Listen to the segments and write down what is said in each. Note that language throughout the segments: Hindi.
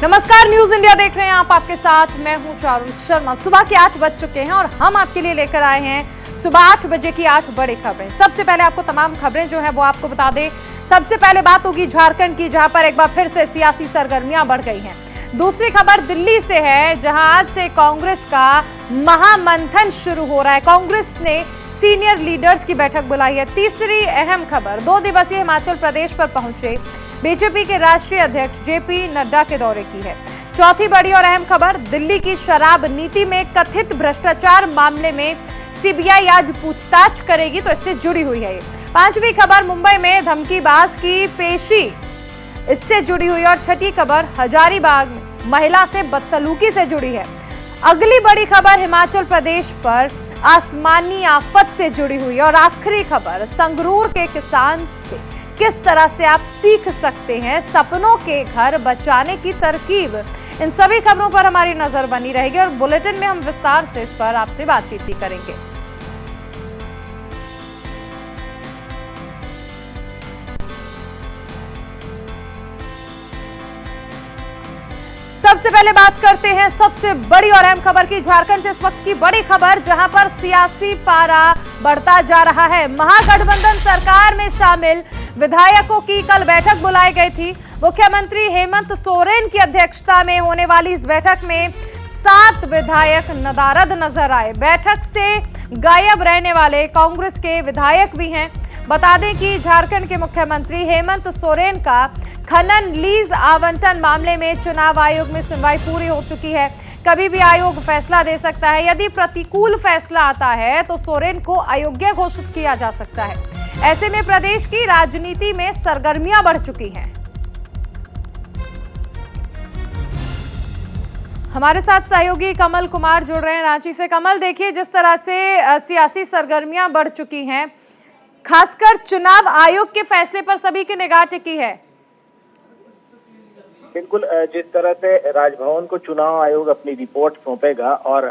नमस्कार, न्यूज इंडिया देख रहे हैं आप। आपके साथ मैं हूं चारुल शर्मा। सुबह के 8 बज चुके हैं और हम आपके लिए लेकर आए हैं सुबह 8 बजे की 8 बड़ी खबरें। सबसे पहले आपको तमाम खबरें जो है वो आपको बता दें। सबसे पहले बात होगी झारखंड की, जहां पर एक बार फिर से सियासी सरगर्मियां बढ़ गई हैं। दूसरी खबर दिल्ली से है, जहां आज से कांग्रेस का महामंथन शुरू हो रहा है। कांग्रेस ने सीनियर लीडर्स की बैठक बुलाई है। तीसरी अहम खबर 2 दिवसीय हिमाचल प्रदेश पर पहुंचे बीजेपी के राष्ट्रीय अध्यक्ष जेपी नड्डा के दौरे की है। चौथी बड़ी और अहम खबर दिल्ली की शराब नीति में कथित भ्रष्टाचार मामले में सीबीआई आज पूछताछ करेगी, तो इससे जुड़ी हुई है। पांचवी खबर मुंबई में धमकीबाज की पेशी, इससे जुड़ी हुई। और छठी खबर हजारीबाग महिला से बदसलूकी से जुड़ी है। अगली बड़ी खबर हिमाचल प्रदेश पर आसमानी आफत से जुड़ी हुई। और आखिरी खबर संगरूर के किसान से किस तरह से आप सीख सकते हैं सपनों के घर बचाने की तरकीब। इन सभी खबरों पर हमारी नजर बनी रहेगी और बुलेटिन में हम विस्तार से इस पर आपसे बातचीत भी करेंगे। सबसे पहले बात करते हैं सबसे बड़ी और अहम खबर की। झारखंड से इस वक्त की बड़ी खबर, जहां पर सियासी पारा बढ़ता जा रहा है। महागठबंधन सरकार में शामिल विधायकों की कल बैठक बुलाई गई थी। मुख्यमंत्री हेमंत सोरेन की अध्यक्षता में होने वाली इस बैठक में 7 विधायक नदारद नजर आए। बैठक से गायब रहने वाले कांग्रेस के विधायक भी हैं। बता दें कि झारखंड के मुख्यमंत्री हेमंत सोरेन का खनन लीज आवंटन मामले में चुनाव आयोग में सुनवाई पूरी हो चुकी है। कभी भी आयोग फैसला दे सकता है। यदि प्रतिकूल फैसला आता है तो सोरेन को अयोग्य घोषित किया जा सकता है। ऐसे में प्रदेश की राजनीति में सरगर्मियां बढ़ चुकी हैं। हमारे साथ सहयोगी कमल कुमार जुड़ रहे हैं रांची से। कमल, देखिए जिस तरह से सियासी सरगर्मियां बढ़ चुकी हैं, खासकर चुनाव आयोग के फैसले पर सभी की निगाह टिकी है। बिल्कुल, जिस तरह से राजभवन को चुनाव आयोग अपनी रिपोर्ट सौंपेगा और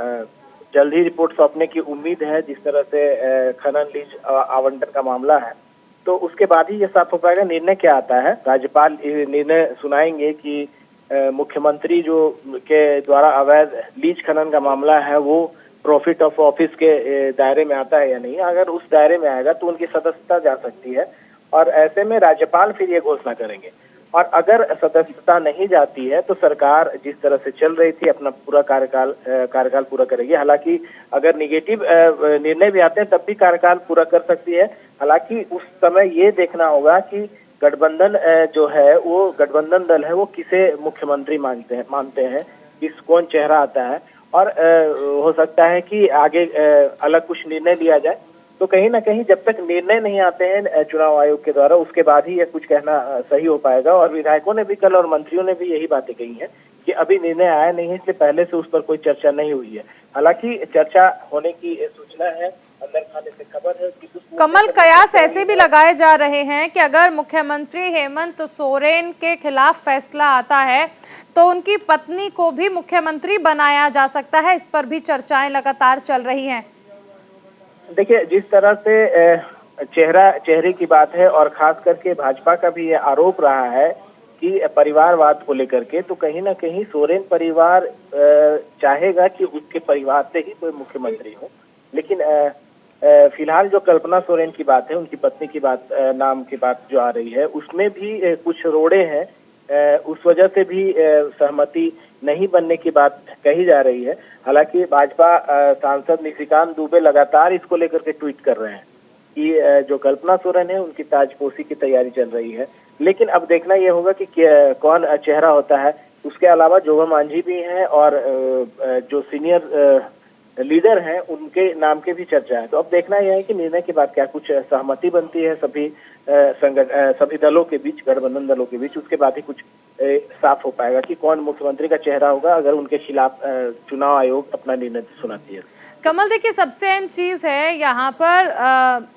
जल्द ही रिपोर्ट सौंपने की उम्मीद है, जिस तरह से खनन लीज आवंटन का मामला है, तो उसके बाद ही ये साफ हो पाएगा निर्णय क्या आता है। राज्यपाल निर्णय सुनाएंगे कि मुख्यमंत्री जो के द्वारा अवैध लीज खनन का मामला है वो प्रॉफिट ऑफ ऑफिस के दायरे में आता है या नहीं। अगर उस दायरे में आएगा तो उनकी सदस्यता जा सकती है और ऐसे में राज्यपाल फिर ये घोषणा करेंगे। और अगर सदस्यता नहीं जाती है तो सरकार जिस तरह से चल रही थी अपना पूरा कार्यकाल पूरा करेगी। हालांकि अगर निगेटिव निर्णय भी आते हैं तब भी कार्यकाल पूरा कर सकती है। हालांकि उस समय ये देखना होगा कि गठबंधन जो है वो गठबंधन दल है वो किसे मुख्यमंत्री मानते हैं, कौन चेहरा आता है। और हो सकता है कि आगे अलग कुछ निर्णय लिया जाए। तो कहीं ना कहीं जब तक निर्णय नहीं आते हैं चुनाव आयोग के द्वारा, उसके बाद ही यह कुछ कहना सही हो पाएगा। और विधायकों ने भी कल और मंत्रियों ने भी यही बातें कही हैं कि अभी निर्णय आया नहीं है, इसलिए पहले से उस पर कोई चर्चा नहीं हुई है। हालांकि चर्चा होने की सूचना है, अंदर खाने से खबर है कि कमल, कयास ऐसे भी लगाए जा रहे हैं कि अगर मुख्यमंत्री हेमंत सोरेन के खिलाफ फैसला आता है तो उनकी पत्नी को भी मुख्यमंत्री बनाया जा सकता है। इस पर भी चर्चाएं लगातार चल रही हैं। देखिए, जिस तरह से चेहरे की बात है और खास करके भाजपा का भी ये आरोप रहा है कि परिवारवाद को लेकर के, तो कहीं ना कहीं सोरेन परिवार चाहेगा कि उसके परिवार से ही कोई मुख्यमंत्री हो। लेकिन फिलहाल जो कल्पना सोरेन की बात है, उनकी पत्नी की बात, नाम की बात जो आ रही है, उसमें भी कुछ रोड़े हैं। उस वजह से भी सहमति नहीं बनने की बात कही जा रही है। हालांकि भाजपा सांसद निशिकांत दुबे लगातार इसको लेकर के ट्वीट कर रहे हैं कि जो कल्पना सोरेन है उनकी ताजपोशी की तैयारी चल रही है। लेकिन अब देखना यह होगा कि कौन चेहरा होता है। उसके अलावा जोगा मांझी भी हैं और जो सीनियर लीडर हैं उनके नाम के भी चर्चा है। तो अब देखना यह है कि निर्णय के बाद क्या कुछ सहमति बनती है सभी दलों के बीच, गठबंधन दलों के बीच। उसके बाद ही कुछ साफ हो पाएगा कि कौन मुख्यमंत्री का चेहरा होगा अगर उनके खिलाफ चुनाव आयोग अपना निर्णय सुनाती है। कमल, देखिए सबसे अहम चीज है यहाँ पर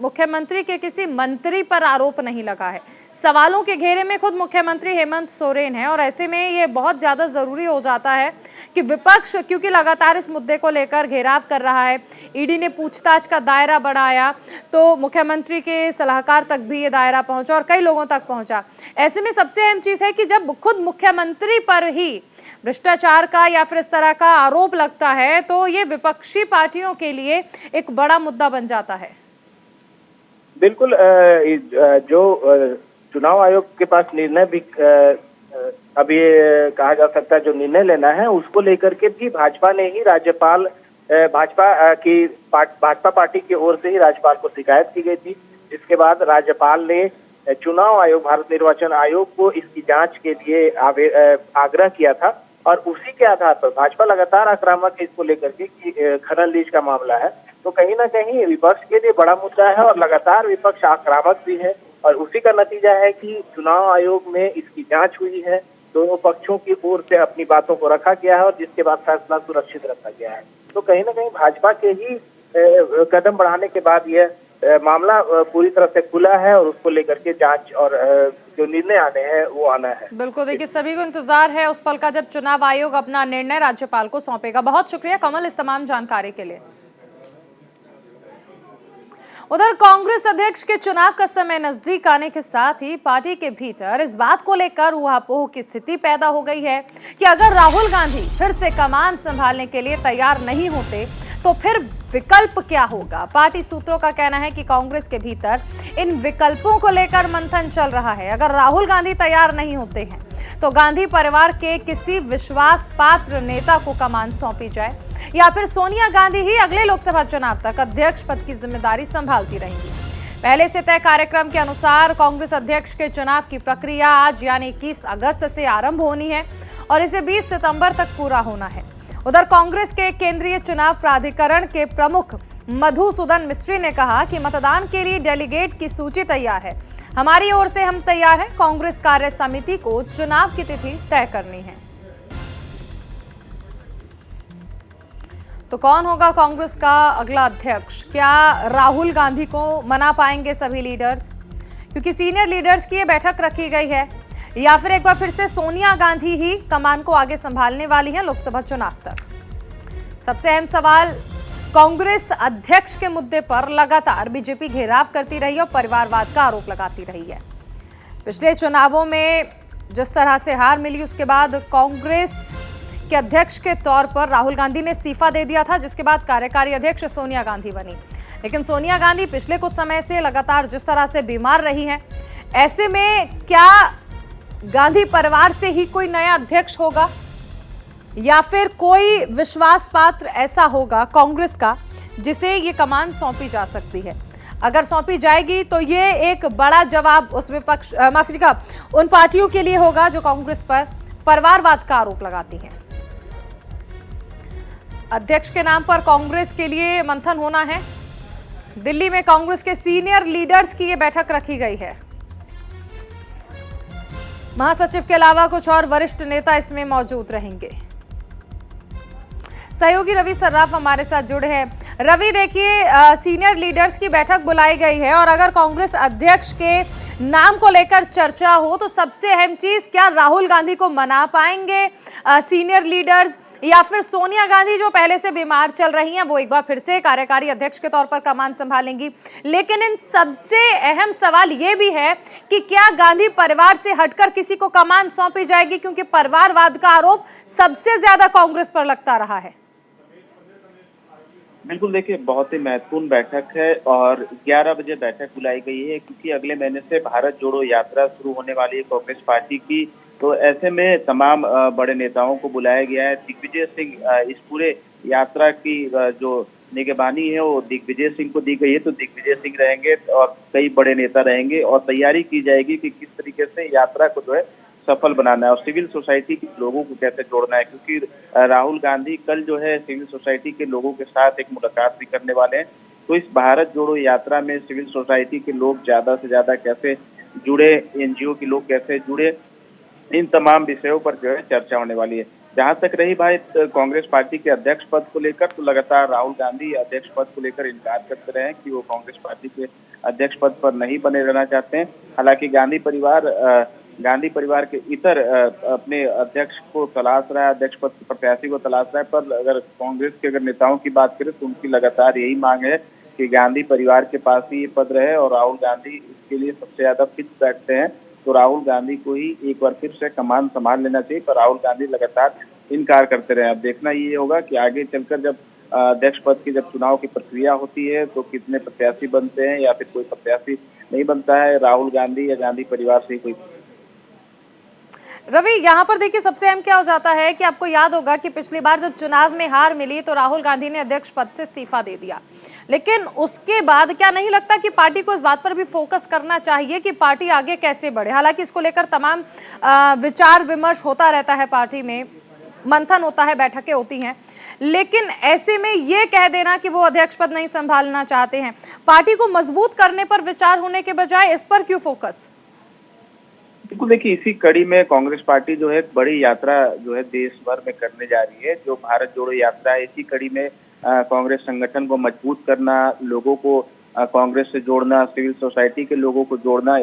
मुख्यमंत्री के किसी मंत्री पर आरोप नहीं लगा है। सवालों के घेरे में खुद मुख्यमंत्री हेमंत सोरेन है और ऐसे में ये बहुत ज्यादा जरूरी हो जाता है कि विपक्ष, क्योंकि लगातार इस मुद्दे को लेकर घेराव कर रहा है, ईडी ने पूछताछ का दायरा बढ़ाया तो मुख्यमंत्री के सलाहकार तक भी ये दायरा पहुंचा और कई लोगों तक पहुंचा। ऐसे में सबसे अहम चीज है कि जब खुद मुख्यमंत्री पर ही भ्रष्टाचार का या फिर इस तरह का आरोप लगता है तो ये विपक्षी पार्टियों के लिए एक बड़ा मुद्दा बन जाता है। बिल्कुल, जो चुनाव आयोग के पास निर्णय भी अभी कहा जा सकता है, जो निर्णय लेना है उसको लेकर के भी भाजपा ने ही भाजपा पार्टी की ओर से ही राज्यपाल को शिकायत की गई थी, जिसके बाद राज्यपाल ने चुनाव आयोग, भारत निर्वाचन आयोग को इसकी जांच के लिए आग्रह किया था। और उसी के आधार पर भाजपा लगातार आक्रामक है इसको लेकर के कि खनन लीज का मामला है, तो कहीं ना कहीं विपक्ष के लिए बड़ा मुद्दा है और लगातार विपक्ष आक्रामक भी है। और उसी का नतीजा है कि चुनाव आयोग में इसकी जांच हुई है, दोनों पक्षों की ओर से अपनी बातों को रखा गया है और जिसके बाद फैसला सुरक्षित रखा गया है। तो कहीं ना कहीं भाजपा के ही कदम बढ़ाने के बाद यह मामला पूरी तरह से खुला है और उसको लेकर के जांच और जो निर्णय आने हैं वो आना है। बिल्कुल, देखिए सभी को इंतजार है उस पल का जब चुनाव आयोग अपना निर्णय राज्यपाल को सौंपेगा। बहुत शुक्रिया कमल इस तमाम जानकारी के लिए। उधर कांग्रेस अध्यक्ष के चुनाव का समय नजदीक आने के साथ ही पार्टी के भीतर इस बात को लेकर ऊहापोह की स्थिति पैदा हो गई है कि अगर राहुल गांधी फिर से कमान संभालने के लिए तैयार नहीं होते तो फिर विकल्प क्या होगा। पार्टी सूत्रों का कहना है कि कांग्रेस के भीतर इन विकल्पों को लेकर मंथन चल रहा है। अगर राहुल गांधी तैयार नहीं होते हैं तो गांधी परिवार के किसी विश्वास पात्र नेता को कमान सौंपी जाए या फिर सोनिया गांधी ही अगले लोकसभा चुनाव तक अध्यक्ष पद की जिम्मेदारी संभालती रहेंगी। पहले से तय कार्यक्रम के अनुसार कांग्रेस अध्यक्ष के चुनाव की प्रक्रिया आज यानी 21 अगस्त से आरंभ होनी है और इसे 20 सितंबर तक पूरा होना है। उधर कांग्रेस के केंद्रीय चुनाव प्राधिकरण के प्रमुख मधुसूदन मिस्त्री ने कहा कि मतदान के लिए डेलीगेट की सूची तैयार है, हमारी ओर से हम तैयार हैं, कांग्रेस कार्य समिति को चुनाव की तिथि तय करनी है। तो कौन होगा कांग्रेस का अगला अध्यक्ष? क्या राहुल गांधी को मना पाएंगे सभी लीडर्स, क्योंकि सीनियर लीडर्स की ये बैठक रखी गई है, या फिर एक बार फिर से सोनिया गांधी ही कमान को आगे संभालने वाली हैं लोकसभा चुनाव तक? सबसे अहम सवाल, कांग्रेस अध्यक्ष के मुद्दे पर लगातार बीजेपी घेराव करती रही और परिवारवाद का आरोप लगाती रही है। पिछले चुनावों में जिस तरह से हार मिली उसके बाद कांग्रेस के अध्यक्ष के तौर पर राहुल गांधी ने इस्तीफा दे दिया था, जिसके बाद कार्यकारी अध्यक्ष सोनिया गांधी बनी। लेकिन सोनिया गांधी पिछले कुछ समय से लगातार जिस तरह से बीमार रही हैं, ऐसे में क्या गांधी परिवार से ही कोई नया अध्यक्ष होगा या फिर कोई विश्वास पात्र ऐसा होगा कांग्रेस का जिसे ये कमान सौंपी जा सकती है? अगर सौंपी जाएगी तो ये एक बड़ा जवाब उस विपक्ष माफ कीजिएगा उन पार्टियों के लिए होगा जो कांग्रेस पर परिवारवाद का आरोप लगाती हैं। अध्यक्ष के नाम पर कांग्रेस के लिए मंथन होना है। दिल्ली में कांग्रेस के सीनियर लीडर्स की ये बैठक रखी गई है। महासचिव के अलावा कुछ और वरिष्ठ नेता इसमें मौजूद रहेंगे। सहयोगी रवि सर्राफ हमारे साथ जुड़े हैं। रवि, देखिए सीनियर लीडर्स की बैठक बुलाई गई है और अगर कांग्रेस अध्यक्ष के नाम को लेकर चर्चा हो तो सबसे अहम चीज, क्या राहुल गांधी को मना पाएंगे सीनियर लीडर्स या फिर सोनिया गांधी जो पहले से बीमार चल रही हैं वो एक बार फिर से कार्यकारी अध्यक्ष के तौर पर कमान संभालेंगी? लेकिन इन सबसे अहम सवाल ये भी है कि क्या गांधी परिवार से हटकर किसी को कमान सौंपी जाएगी, क्योंकि परिवारवाद का आरोप सबसे ज्यादा कांग्रेस पर लगता रहा है। बिल्कुल, देखिए बहुत ही महत्वपूर्ण बैठक है और 11 बजे बैठक बुलाई गई है, क्योंकि अगले महीने से भारत जोड़ो यात्रा शुरू होने वाली है कांग्रेस पार्टी की। तो ऐसे में तमाम बड़े नेताओं को बुलाया गया है। दिग्विजय सिंह इस पूरे यात्रा की जो निगरानी है वो दिग्विजय सिंह को दी गई है, तो दिग्विजय सिंह रहेंगे और कई बड़े नेता रहेंगे और तैयारी की जाएगी कि किस तरीके से यात्रा को जो है सफल बनाना है और सिविल सोसाइटी के लोगों को कैसे जोड़ना है, क्योंकि राहुल गांधी कल जो है सिविल सोसाइटी के लोगों के साथ एक मुलाकात भी करने वाले हैं। तो इस भारत जोड़ो यात्रा में सिविल सोसाइटी के लोग ज्यादा से ज्यादा कैसे जुड़े, एनजीओ के लोग कैसे जुड़े, इन तमाम विषयों पर जो है चर्चा होने वाली है। जहां तक रही भाई कांग्रेस पार्टी के अध्यक्ष पद को लेकर, तो लगातार राहुल गांधी अध्यक्ष पद को लेकर इनकार करते रहे कि वो कांग्रेस पार्टी के अध्यक्ष पद पर नहीं बने रहना चाहते हैं। हालांकि गांधी परिवार के इतर अपने अध्यक्ष को तलाश रहा है, अध्यक्ष पद के प्रत्याशी को तलाश रहा है। पर अगर कांग्रेस के अगर नेताओं की बात करें तो उनकी लगातार यही मांग है कि गांधी परिवार के पास ही ये पद रहे और राहुल गांधी इसके लिए सबसे ज्यादा फिट बैठते हैं। तो राहुल गांधी को ही एक बार फिर से कमान संभाल लेना चाहिए, पर राहुल गांधी लगातार इनकार करते रहे। अब देखना ये होगा कि आगे चलकर जब अध्यक्ष पद की जब चुनाव की प्रक्रिया होती है तो कितने प्रत्याशी बनते हैं या फिर कोई प्रत्याशी नहीं बनता है, राहुल गांधी या गांधी परिवार से ही कोई। रवि, यहाँ पर देखिए सबसे अहम क्या हो जाता है कि आपको याद होगा कि पिछली बार जब चुनाव में हार मिली तो राहुल गांधी ने अध्यक्ष पद से इस्तीफा दे दिया, लेकिन उसके बाद क्या नहीं लगता कि पार्टी को इस बात पर भी फोकस करना चाहिए कि पार्टी आगे कैसे बढ़े? हालांकि इसको लेकर तमाम विचार विमर्श होता रहता है, पार्टी में मंथन होता है, बैठकें होती हैं, लेकिन ऐसे में ये कह देना कि वो अध्यक्ष पद नहीं संभालना चाहते हैं, पार्टी को मजबूत करने पर विचार होने के बजाय इस पर क्यों फोकस? बिल्कुल, देखिए इसी कड़ी में कांग्रेस पार्टी जो है एक बड़ी यात्रा जो है देश भर में करने जा रही है, जो भारत जोड़ो यात्रा है। इसी कड़ी में कांग्रेस संगठन को मजबूत करना, लोगों को कांग्रेस से जोड़ना, सिविल सोसाइटी के लोगों को जोड़ना,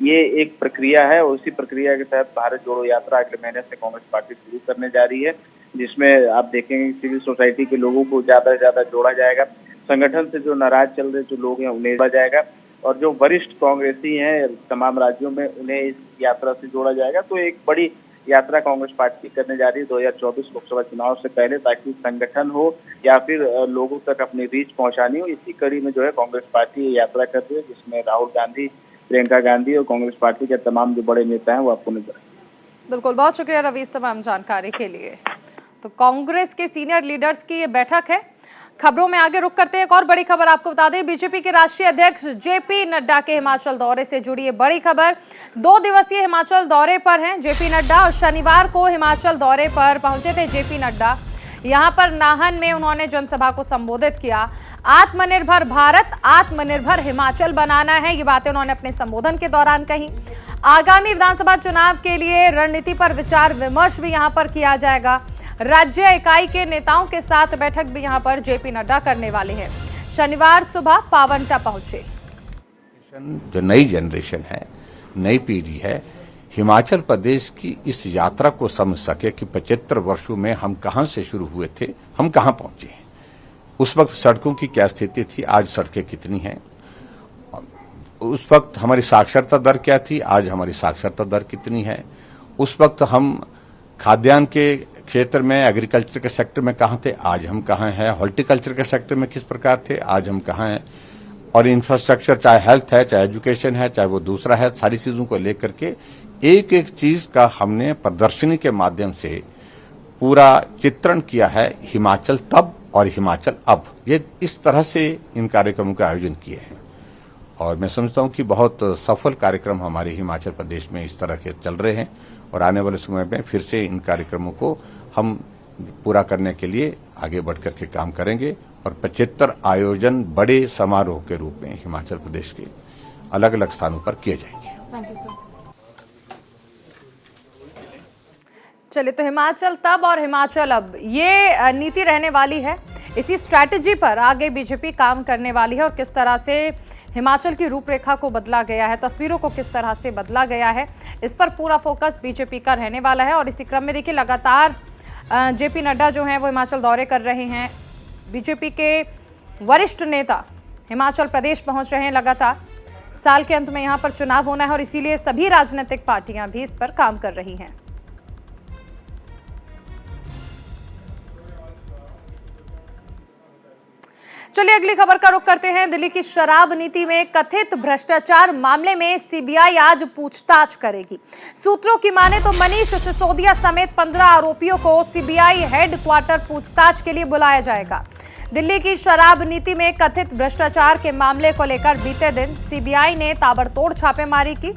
ये एक प्रक्रिया है और उसी प्रक्रिया के तहत भारत जोड़ो यात्रा अगले महीने से कांग्रेस पार्टी शुरू करने जा रही है, जिसमें आप देखेंगे सिविल सोसाइटी के लोगों को ज्यादा से ज्यादा जोड़ा जाएगा, संगठन से जो नाराज चल रहे जो लोग हैं उन्हें जोड़ा जाएगा और जो वरिष्ठ कांग्रेसी हैं तमाम राज्यों में उन्हें इस यात्रा से जोड़ा जाएगा। तो एक बड़ी यात्रा कांग्रेस पार्टी करने जा रही है 2024 लोकसभा चुनाव से पहले, ताकि संगठन हो या फिर लोगों तक अपनी रीच पहुंचानी हो। इसी कड़ी में जो है कांग्रेस पार्टी ये यात्रा कर रही है, जिसमें राहुल गांधी, प्रियंका गांधी और कांग्रेस पार्टी के तमाम जो बड़े नेता हैं वो आपको नजर आएंगे। बिल्कुल, बहुत शुक्रिया रवि इस तमाम जानकारी के लिए। तो कांग्रेस के सीनियर लीडर्स की ये बैठक है। खबरों में आगे रुक करते हैं, एक और बड़ी खबर आपको बता दें, बीजेपी के राष्ट्रीय अध्यक्ष जेपी नड्डा के हिमाचल दौरे से जुड़ी ये बड़ी खबर। 2 दिवसीय हिमाचल दौरे पर हैं जेपी नड्डा और शनिवार को हिमाचल दौरे पर पहुंचे थे जेपी नड्डा। यहां पर नाहन में उन्होंने जनसभा को संबोधित किया। आत्मनिर्भर भारत, आत्मनिर्भर हिमाचल बनाना है, ये बातें उन्होंने अपने संबोधन के दौरान कही। आगामी विधानसभा चुनाव के लिए रणनीति पर विचार विमर्श भी यहां पर किया जाएगा। राज्य इकाई के नेताओं के साथ बैठक भी यहां पर जेपी नड्डा करने वाले हैं। शनिवार सुबह पावंटा पहुंचे। जो नई जनरेशन है, नई पीढ़ी है, हिमाचल प्रदेश की इस यात्रा को समझ सके कि 75 वर्षों में हम कहां से शुरू हुए थे, हम कहां पहुंचे हैं। उस वक्त सड़कों की क्या स्थिति थी, आज सड़कें कितनी हैं। उस वक्त हमारी साक्षरता दर क्या थी, आज हमारी साक्षरता दर कितनी है। उस वक्त हम खाद्यान्न के क्षेत्र में, एग्रीकल्चर के सेक्टर में कहां थे, आज हम कहां हैं। हॉर्टिकल्चर के सेक्टर में किस प्रकार थे, आज हम कहां हैं। और इंफ्रास्ट्रक्चर, चाहे हेल्थ है, चाहे एजुकेशन है, चाहे वो दूसरा है, सारी चीजों को लेकर के एक एक चीज का हमने प्रदर्शनी के माध्यम से पूरा चित्रण किया है। हिमाचल तब और हिमाचल अब, ये इस तरह से इन कार्यक्रमों का आयोजन किए हैं और मैं समझता हूं कि बहुत सफल कार्यक्रम हमारे हिमाचल प्रदेश में इस तरह के चल रहे हैं और आने वाले समय में फिर से इन कार्यक्रमों को हम पूरा करने के लिए आगे बढ़कर के काम करेंगे और 75 आयोजन बड़े समारोह के रूप में हिमाचल प्रदेश के अलग अलग स्थानों पर किए जाएंगे। चलिए, तो हिमाचल तब और हिमाचल अब, ये नीति रहने वाली है। इसी स्ट्रैटेजी पर आगे बीजेपी काम करने वाली है और किस तरह से हिमाचल की रूपरेखा को बदला गया है, तस्वीरों को किस तरह से बदला गया है, इस पर पूरा फोकस बीजेपी का रहने वाला है। और इसी क्रम में देखिए लगातार जेपी नड्डा जो हैं वो हिमाचल दौरे कर रहे हैं। बीजेपी के वरिष्ठ नेता हिमाचल प्रदेश पहुंच रहे हैं लगातार। साल के अंत में यहाँ पर चुनाव होना है और इसीलिए सभी राजनीतिक पार्टियां भी इस पर काम कर रही हैं। चलिए अगली खबर का रुख करते हैं। दिल्ली की शराब नीति में कथित भ्रष्टाचार मामले में सीबीआई आज पूछताछ करेगी। सूत्रों की माने तो मनीष सिसोदिया समेत 15 आरोपियों को सीबीआई हेडक्वार्टर पूछताछ के लिए बुलाया जाएगा। दिल्ली की शराब नीति में कथित भ्रष्टाचार के मामले को लेकर बीते दिन सीबीआई ने ताबड़तोड़ छापेमारी की।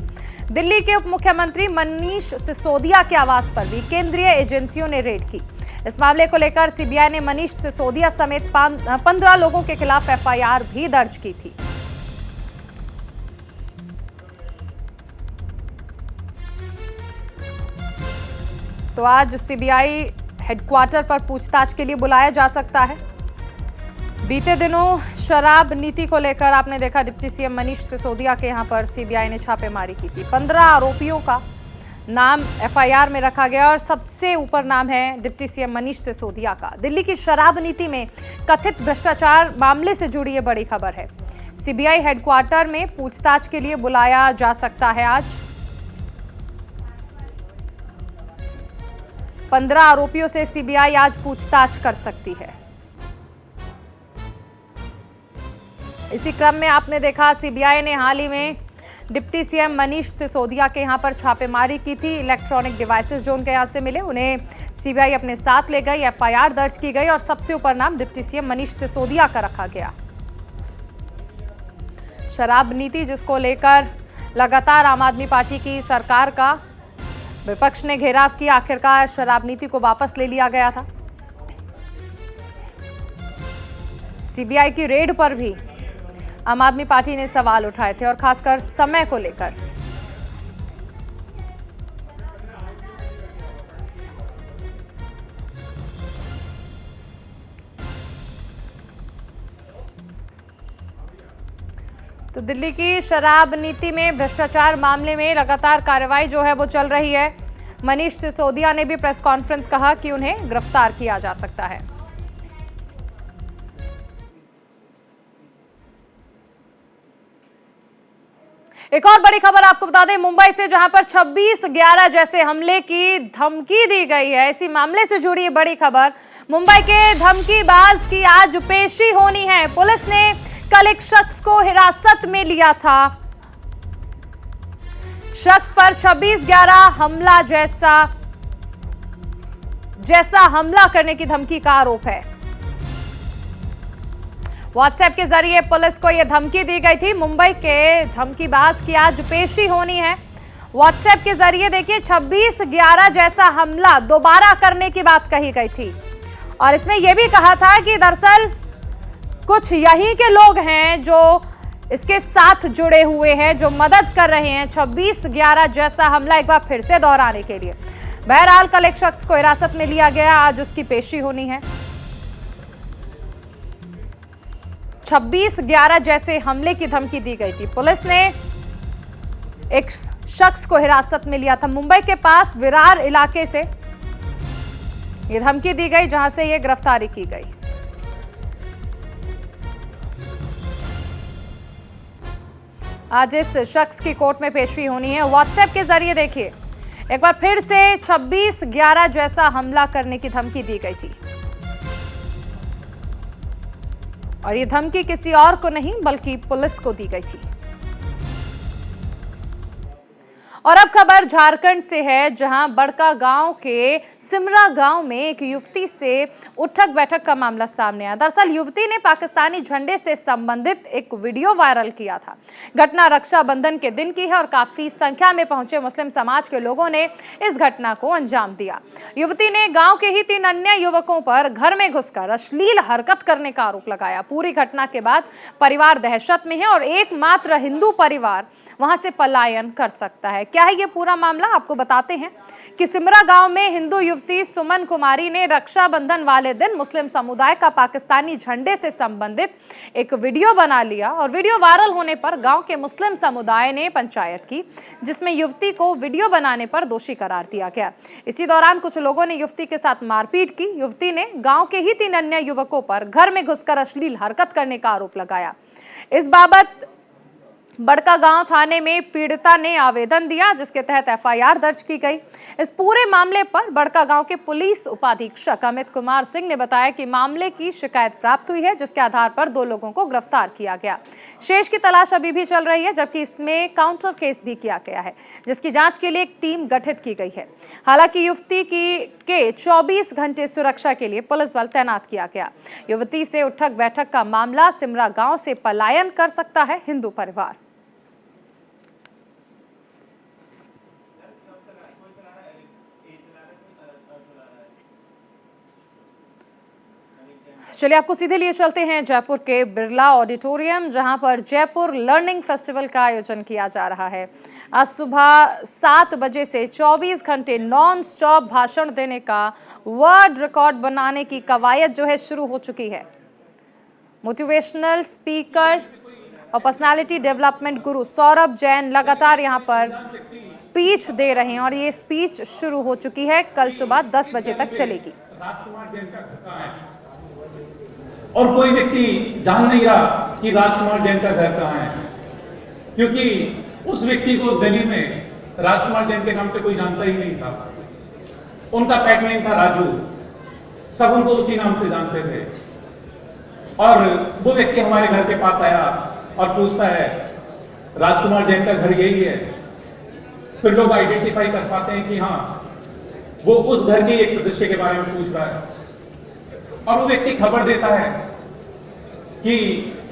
दिल्ली के उप मुख्यमंत्री मनीष सिसोदिया के आवास पर भी केंद्रीय एजेंसियों ने रेड की। इस मामले को लेकर सीबीआई ने मनीष सिसोदिया समेत 15 लोगों के खिलाफ एफआईआर भी दर्ज की थी। तो आज सीबीआई हेडक्वार्टर पर पूछताछ के लिए बुलाया जा सकता है। बीते दिनों शराब नीति को लेकर आपने देखा डिप्टी सीएम मनीष सिसोदिया के यहां पर सीबीआई ने छापेमारी की थी। 15 आरोपियों का नाम एफआईआर में रखा गया और सबसे ऊपर नाम है डिप्टी सीएम मनीष सिसोदिया का। दिल्ली की शराब नीति में कथित भ्रष्टाचार मामले से जुड़ी ये बड़ी खबर है। सीबीआई हेडक्वार्टर में पूछताछ के लिए बुलाया जा सकता है आज। 15 आरोपियों से सीबीआई आज पूछताछ कर सकती है। इसी क्रम में आपने देखा सीबीआई ने हाल ही में डिप्टी सीएम मनीष सिसोदिया के यहां पर छापेमारी की थी। इलेक्ट्रॉनिक डिवाइसेस जो उनके यहां से मिले उन्हें सीबीआई अपने साथ ले गई, एफआईआर दर्ज की गई और सबसे ऊपर नाम डिप्टी सीएम मनीष सिसोदिया का रखा गया। शराब नीति जिसको लेकर लगातार आम आदमी पार्टी की सरकार का विपक्ष ने घेराव किया, आखिरकार शराब नीति को वापस ले लिया गया था। सीबीआई की रेड पर भी आम आदमी पार्टी ने सवाल उठाए थे और खासकर समय को लेकर। तो दिल्ली की शराब नीति में भ्रष्टाचार मामले में लगातार कार्रवाई जो है वो चल रही है। मनीष सिसोदिया ने भी प्रेस कॉन्फ्रेंस कहा कि उन्हें गिरफ्तार किया जा सकता है। एक और बड़ी खबर आपको बता दें मुंबई से, जहां पर 26/11 जैसे हमले की धमकी दी गई है। इसी मामले से जुड़ी बड़ी खबर, मुंबई के धमकीबाज की आज पेशी होनी है। पुलिस ने कल एक शख्स को हिरासत में लिया था। शख्स पर 26/11 हमला जैसा हमला करने की धमकी का आरोप है। व्हाट्सएप के जरिए पुलिस को यह धमकी दी गई थी। मुंबई के धमकीबाज की आज पेशी होनी है। व्हाट्सएप के जरिए देखिए 26/11 जैसा हमला दोबारा करने की बात कही गई थी और इसमें यह भी कहा था कि दरअसल कुछ यहीं के लोग हैं जो इसके साथ जुड़े हुए हैं, जो मदद कर रहे हैं 26/11 जैसा हमला एक बार फिर से दोहराने के लिए। बहरहाल कल एक शख्स को हिरासत में लिया गया, आज उसकी पेशी होनी है। 26/11 जैसे हमले की धमकी दी गई थी। पुलिस ने एक शख्स को हिरासत में लिया था। मुंबई के पास विरार इलाके से यह धमकी दी गई, जहां से यह गिरफ्तारी की गई। आज इस शख्स की कोर्ट में पेशी होनी है। व्हाट्सएप के जरिए देखिए एक बार फिर से 26/11 जैसा हमला करने की धमकी दी गई थी और ये धमकी किसी और को नहीं बल्कि पुलिस को दी गई थी। और अब खबर झारखंड से है, जहां बड़का गांव के सिमरा गांव में एक युवती से उठक बैठक का मामला सामने आया। दरअसल युवती ने पाकिस्तानी झंडे से संबंधित एक वीडियो वायरल किया था। घटना रक्षाबंधन के दिन की है और काफी संख्या में पहुंचे मुस्लिम समाज के लोगों ने इस घटना को अंजाम दिया। युवती ने गांव के ही 3 अन्य युवकों पर घर में घुसकर अश्लील हरकत करने का आरोप लगाया। पूरी घटना के बाद परिवार दहशत में है और एकमात्र हिंदू परिवार वहां से पलायन कर सकता है। क्या है ये पूरा मामला, आपको बताते हैं कि सिमरा गांव में हिंदू युवती सुमन कुमारी ने रक्षाबंधन वाले दिन मुस्लिम समुदाय का पाकिस्तानी झंडे से संबंधित एक वीडियो बना लिया और वीडियो वायरल होने पर गांव के मुस्लिम समुदाय ने पंचायत की, जिसमें युवती को वीडियो बनाने पर दोषी करार दिया गया। इसी दौरान कुछ लोगों ने युवती के साथ मारपीट की। युवती ने गांव के ही 3 अन्य युवकों पर घर में घुसकर अश्लील हरकत करने का आरोप लगाया। इस बाबत बड़का गांव थाने में पीड़िता ने आवेदन दिया, जिसके तहत एफआईआर दर्ज की गई। इस पूरे मामले पर बड़का गांव के पुलिस उपाधीक्षक अमित कुमार सिंह ने बताया कि मामले की शिकायत प्राप्त हुई है, जिसके आधार पर 2 लोगों को गिरफ्तार किया गया। शेष की तलाश अभी भी चल रही है, जबकि इसमें काउंटर केस भी किया गया है, जिसकी जांच के लिए एक टीम गठित की गई है। हालांकि युवती के 24 घंटे सुरक्षा के लिए पुलिस बल तैनात किया गया। युवती से उठक बैठक का मामला, सिमरा गांव से पलायन कर सकता है हिंदू परिवार। चलिए आपको सीधे लिए चलते हैं जयपुर के बिरला ऑडिटोरियम, जहां पर जयपुर लर्निंग फेस्टिवल का आयोजन किया जा रहा है। आज सुबह 7 बजे से 24 घंटे नॉन स्टॉप भाषण देने का वर्ल्ड रिकॉर्ड बनाने की कवायद जो है शुरू हो चुकी है। मोटिवेशनल स्पीकर और पर्सनालिटी डेवलपमेंट गुरु सौरभ जैन लगातार यहां पर स्पीच दे रहे हैं और ये स्पीच शुरू हो चुकी है, कल सुबह 10 बजे तक चलेगी। और कोई व्यक्ति जान नहीं रहा कि राजकुमार जैन का घर कहाँ है, क्योंकि उस व्यक्ति को उस गली में राजकुमार जैन के नाम से कोई जानता ही नहीं था। उनका पेट नेम था राजू, सब उनको उसी नाम से जानते थे। और वो व्यक्ति हमारे घर के पास आया और पूछता है राजकुमार जैन का घर यही है। फिर लोग आइडेंटिफाई कर पाते हैं कि हाँ, वो उस घर के एक सदस्य के बारे में पूछ रहा है। और वो व्यक्ति खबर देता है कि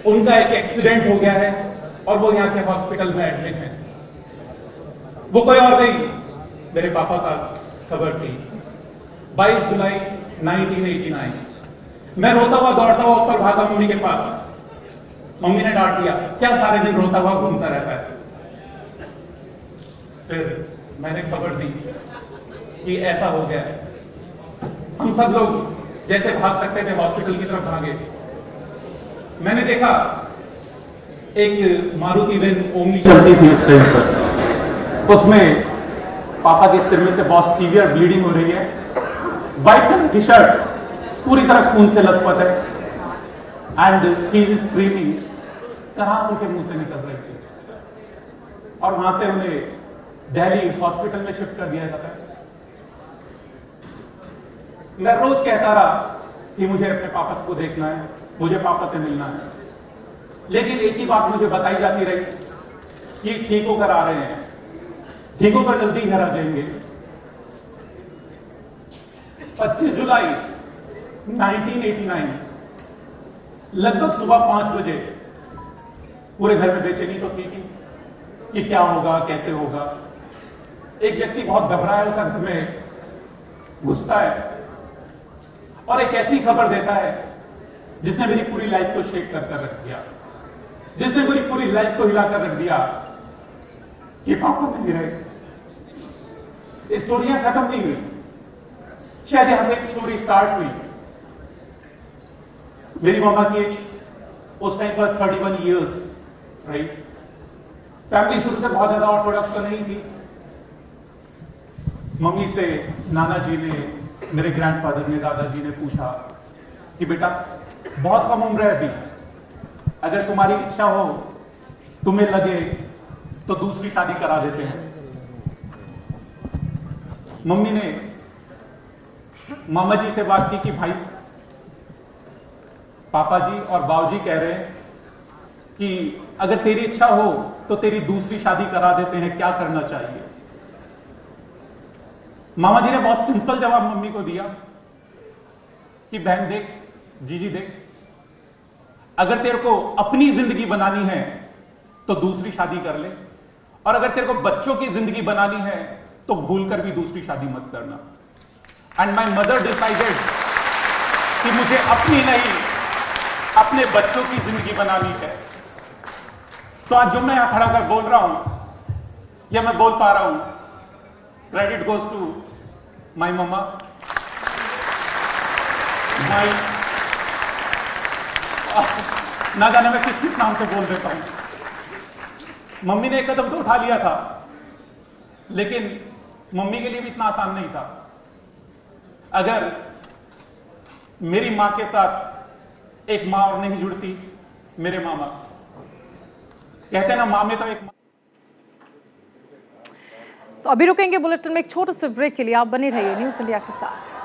उनका एक एक्सीडेंट हो गया है और वो यहाँ के हॉस्पिटल में एडमिट है। वो कोई और नहीं, मेरे पापा का खबर थी। 22 जुलाई 1989 मैं रोता हुआ दौड़ता हुआ ऊपर भागा मम्मी के पास। मम्मी ने डांट दिया, क्या सारे दिन रोता हुआ घूमता रहता है। फिर मैंने खबर दी कि ऐसा हो गया है। हम सब लोग जैसे भाग सकते थे हॉस्पिटल की तरफ भागे। मैंने देखा एक मारुति वैन ओमनी चलती थी उस टाइम पर, उसमें पापा के सिर में से बहुत सीवियर ब्लीडिंग हो रही है। व्हाइट कलर की शर्ट पूरी तरह खून से लथपथ है एंड ही इज स्क्रीमिंग। कराह उनके मुंह से निकल रही थी और वहां से उन्हें दिल्ली हॉस्पिटल में शिफ्ट कर दिया जाता है। मैं रोज कहता रहा कि मुझे अपने पापा को देखना है, मुझे पापा से मिलना है, लेकिन एक ही बात मुझे बताई जाती रही कि ठीक होकर आ रहे हैं, ठीक होकर जल्दी घर आ जाएंगे। 25 जुलाई 1989 लगभग सुबह 5 बजे पूरे घर में बेचैनी तो थी कि क्या होगा, कैसे होगा। एक व्यक्ति बहुत घबराया उस घर में घुसता है और एक ऐसी खबर देता है जिसने मेरी पूरी लाइफ को शेक कर रख दिया, जिसने मेरी पूरी लाइफ को हिलाकर रख दिया कि पापा नहीं रहे। स्टोरियां खत्म नहीं हुई, शायद यहां से एक स्टोरी स्टार्ट हुई। मेरी मम्मा की एज उस टाइम पर 31 इयर्स रही। फैमिली शुरू से बहुत ज्यादा ऑर्थोडॉक्स तो नहीं थी। मम्मी से नाना जी ने, मेरे ग्रैंडफादर ने, दादाजी ने पूछा कि बेटा बहुत कम उम्र है अभी, अगर तुम्हारी इच्छा हो, तुम्हें लगे तो दूसरी शादी करा देते हैं। मम्मी ने मामा जी से बात की कि भाई पापा जी और बाबूजी कह रहे हैं कि अगर तेरी इच्छा हो तो तेरी दूसरी शादी करा देते हैं, क्या करना चाहिए। मामा जी ने बहुत सिंपल जवाब मम्मी को दिया कि बहन देख, जीजी देख, अगर तेरे को अपनी जिंदगी बनानी है तो दूसरी शादी कर ले, और अगर तेरे को बच्चों की जिंदगी बनानी है तो भूलकर भी दूसरी शादी मत करना। एंड माई मदर डिसाइडेड कि मुझे अपनी नहीं, अपने बच्चों की जिंदगी बनानी है। तो आज जो मैं यहां खड़ा कर बोल रहा हूं या मैं बोल पा रहा हूं, क्रेडिट गोज टू माई मम्मा, माई, ना जाने मैं किस किस नाम से बोल देता हूं। मम्मी ने एक कदम तो उठा लिया था, लेकिन मम्मी के लिए भी इतना आसान नहीं था। अगर मेरी मां के साथ एक मां और नहीं जुड़ती, मेरे मामा, कहते हैं ना मां में तो एक। तो अभी रुकेंगे बुलेटिन में एक छोटे से ब्रेक के लिए, आप बने रहिए न्यूज़ इंडिया के साथ।